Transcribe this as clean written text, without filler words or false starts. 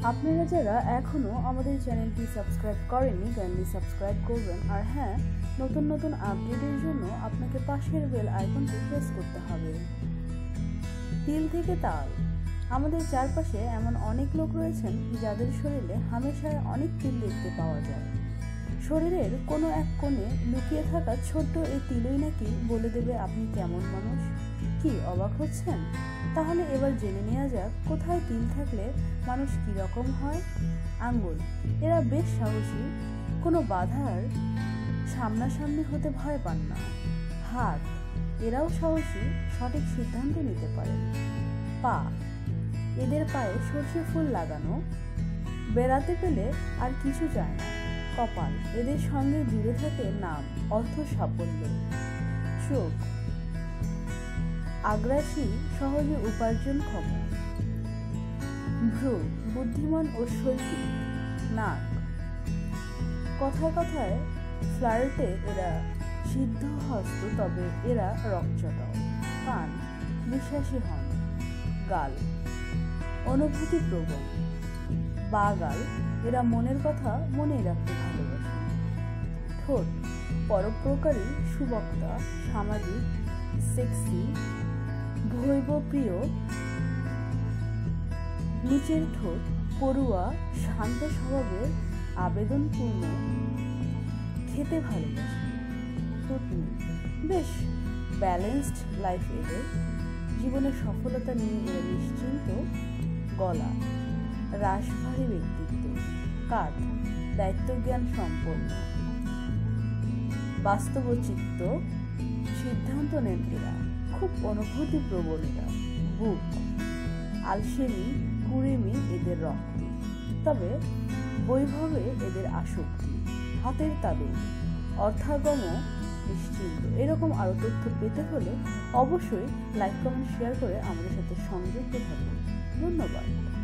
আপনারা যারা এখনও আমাদের চ্যানেলটি সাবস্ক্রাইব করেননি কাইন্ডলি সাবস্ক্রাইব করবেন। আর হ্যাঁ, নতুন নতুন আপডেটের জন্য আপনাকে পাশের বেল আইকনটি প্রেস করতে হবে। তিল থেকে তাল। আমাদের চারপাশে এমন অনেক লোক রয়েছেন যাদের শরীরে হামেশায় অনেক তিল দেখতে পাওয়া যায়। শরীরের কোনো এক কোণে লুকিয়ে থাকা ছোট্ট এই তিলই নাকি বলে দেবে আপনি কেমন মানুষ। কি অবাক হচ্ছেন? তাহলে এবার জেনে নেওয়া যাক কোথায় তিল থাকলে মানুষ কীরকম হয়। আঙ্গুল, এরা বেশ সাহসী, কোনো বাধার সামনাসামনি হতে ভয় পান না। হাত, এরাও সাহসী, সঠিক সিদ্ধান্ত নিতে পারেন। পা, এদের পায়ে সর্ষে ফুল লাগানো, বেড়াতে পেলে আর কিছু চায় না। কপাল, এদের সঙ্গে জুড়ে থাকে নাম, অর্থ, সাফল্য। চোখ, আগ্রাসী, সহজে উপার্জনক্ষম। ভ্রু, বুদ্ধিমান ও শৈল্পিক। নাক, কথায় কথায় ফ্লার্টে এরা সিদ্ধহস্ত, তবে এরা রকচটাও। কান, বিশ্বাসী হন। গাল, অনুভূতি প্রবণ। বাগাল, এরা মনের কথা মনেই রাখতে ভালোবাসে। ঠোঁট, পরোপকারী, সুবক্তা, সামাজিক, সেক্সি, ভৈবপ্রিয়। নিচের ঠোঁট, পড়ুয়া, শান্ত স্বভাবের, আবেদনপূর্ণ, খেতে ভালোবাসে। থুতনি, বেশ ব্যালেন্সড লাইফ এদের, জীবনের সফলতা নিয়ে এরা নিশ্চিন্ত। গলা, রাশভারী ব্যক্তিত্ব। কাঁধ, দায়িত্বজ্ঞান সম্পন্ন, বাস্তবচিত্ত, সিদ্ধান্ত নেন এরা, খুব অনুভূতি প্রবণ এরা। বুক, আলসেমি, কুড়েমি এদের রক্তে, তবে বৈভবে এদের আসক্তি। হাতের তালু, অর্থাগম, নিশ্চিন্ত। এরকম আরো তথ্য পেতে হলে অবশ্যই লাইক, কমেন্ট, শেয়ার করে আমাদের সাথে সংযুক্ত থাকুন। ধন্যবাদ।